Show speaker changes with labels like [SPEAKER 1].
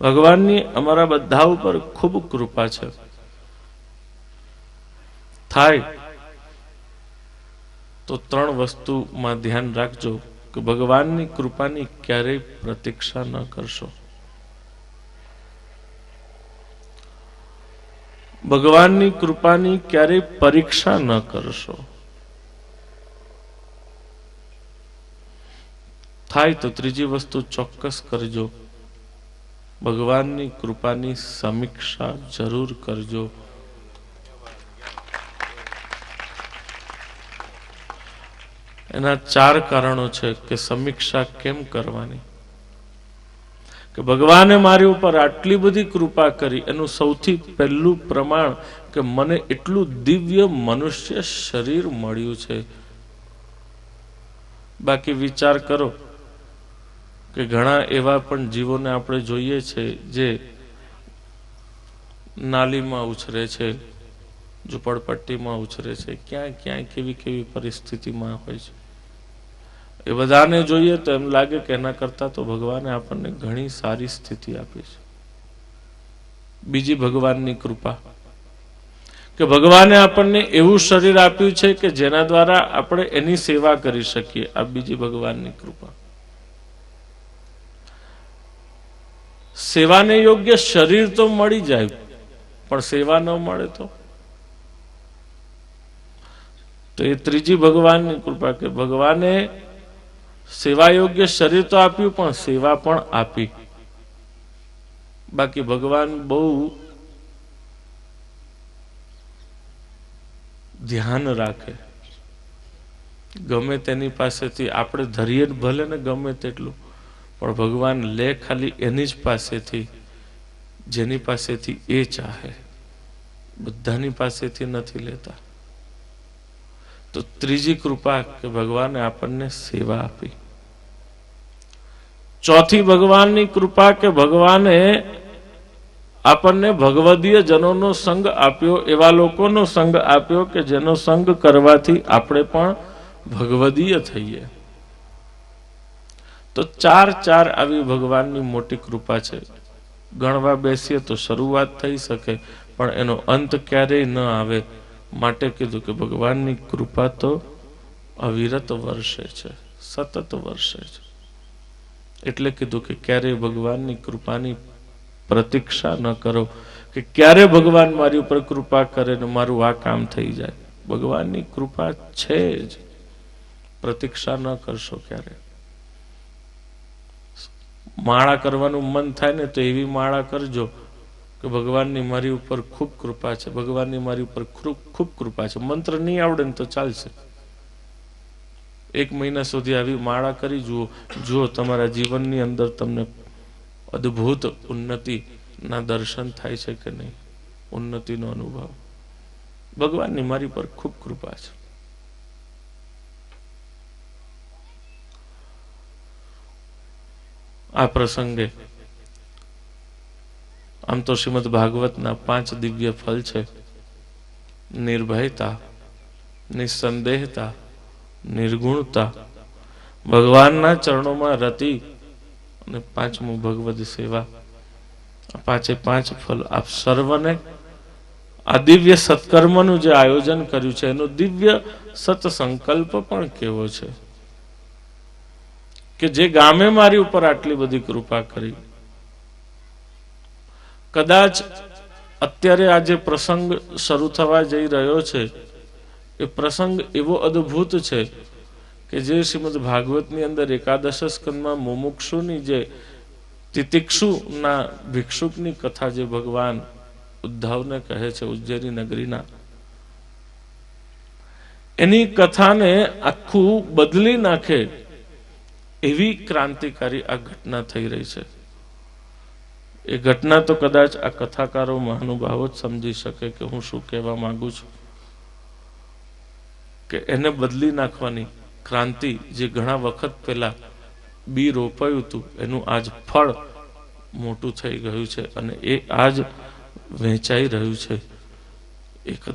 [SPEAKER 1] ભગવાનની અમારા બધા ઉપર ખૂબ કૃપા છે. થાય તો ત્રણ વસ્તુમાં ધ્યાન રાખજો કે ભગવાનની કૃપાની ક્યારેય પ્રતીક્ષા ન કરશો. ભગવાનની કૃપાની ક્યારેય પરીક્ષા ન કરશો. થાય તો ત્રીજી વસ્તુ ચોક્કસ કરજો, ભગવાનની કૃપાની સમીક્ષા જરૂર કરજો. એના 4 કારણો છે કે સમીક્ષા કેમ કરવાની. કે ભગવાને મારી ઉપર આટલી બધી કૃપા કરી, એનું સૌથી પહેલું પ્રમાણ કે મને એટલું દિવ્ય મનુષ્ય શરીર મળ્યું છે. બાકી વિચાર કરો કે ઘણા એવા પણ જીવોને આપણે જોઈએ છે જે નાલીમાં ઉછરે છે, ઝૂંપડપટ્ટીમાં ઉછરે છે, ક્યાંય ક્યાંય કેવી કેવી પરિસ્થિતિમાં હોય છે. એ બધાને જોઈએ તો એમ લાગે કે એના કરતા તો ભગવાને આપણને ઘણી સારી સ્થિતિ આપી છે. બીજી ભગવાનની કૃપા કે ભગવાને આપણને એવું શરીર આપ્યું છે કે જેના દ્વારા આપણે એની સેવા કરી શકીએ. આ બીજી ભગવાનની કૃપા. સેવાને યોગ્ય શરીર તો મળી જાય, પણ સેવા ન મળે તો એ ત્રીજી ભગવાનની કૃપા કે ભગવાને સેવા યોગ્ય શરીર તો આપ્યું પણ સેવા પણ આપી. બાકી ભગવાન બહુ ધ્યાન રાખે, ગમે તેની પાસેથી આપણે ધરીએ ભલે ને ગમે તેટલું, પણ ભગવાન લે ખાલી એની જ પાસેથી જેની પાસેથી એ ચાહે, બધાની પાસેથી નથી લેતા. તો ત્રીજી કૃપા કે ભગવાને આપણને સેવા આપી. ચોથી ભગવાનની કૃપા કે ભગવાને આપણને ભગવદીય જનોનો સંગ આપ્યો, એવા લોકોનો સંગ આપ્યો કે જેનો સંગ કરવાથી આપણે પણ ભગવદીય થઈએ. તો 4 આવી ભગવાનની મોટી કૃપા છે. ગણવા બેસીએ તો શરૂઆત થઈ શકે પણ એનો અંત ક્યારેય ન આવે. માટે કીધું કે ભગવાનની કૃપા તો અવિરત વર્ષે છે, સતત વર્ષે છે. એટલે કીધું કે ક્યારેય ભગવાનની કૃપાની પ્રતીક્ષા ન કરો કે ક્યારે ભગવાન મારી ઉપર કૃપા કરે ને મારું આ કામ થઈ જાય. ભગવાનની કૃપા છે જ, પ્રતીક્ષા ન કરશો ક્યારે. માળા કરવાનું મન થાય ને તો એવી માળા કરજો કે ભગવાનની મારી ઉપર ખૂબ કૃપા છે, ભગવાનની મારી ઉપર ખૂબ કૃપા છે. મંત્ર નહીં આવડે ને તો ચાલશે. 1 મહિના સુધી આવી માળા કરી જુઓ તમારા જીવનની અંદર તમને અદ્ભુત ઉન્નતિના દર્શન થાય છે કે નહીં, ઉન્નતિનો અનુભવ. ભગવાનની મારી પર ખૂબ કૃપા છે. આ પ્રસંગે આમ તો શ્રીમદ ભાગવતના 5 દિવ્ય ફળ છે: નિર્ભયતા, નિસંદેહતા, નિર્ગુણતા, ભગવાનના ચરણોમાં રતિ અને 5મું ભગવદ સેવા. આ 5 ફળ આપ સર્વને આ દિવ્ય સત્કર્મનું જે આયોજન કર્યું છે એનો દિવ્ય સત્સંકલ્પ પણ કેવો છે કે જે ગામે મારી ઉપર આટલી બધી કૃપા કરી. કદાચ અત્યારે આ જે પ્રસંગ શરૂ થવા જઈ રહ્યો છે એ પ્રસંગ એવો અદ્ભુત છે કે જે શ્રીમદ ભાગવતની અંદર એકાદશ સ્કંદમાં મુમુક્ષુની જે તિતિક્ષુના ભિક્ષુકની કથા જે ભગવાન ઉદ્ધવને કહે છે ઉજ્જૈની નગરીના, એની કથાને આખું બદલી નાખે એવી ક્રાંતિકારી આ ઘટના થઈ રહી છે. એ ઘટના તો કદાચ આ કથાકારો મહાનુભાવો જ સમજી શકે કે હું શું કહેવા માંગુ છું. કે એને બદલી નાખવાની ક્રાંતિ જે ઘણા વખત પહેલા બી રોપાયું હતું એનું આજ ફળ મોટું થઈ ગયું છે અને એ આજ વહેંચાઈ રહ્યું છે. એ કદાચ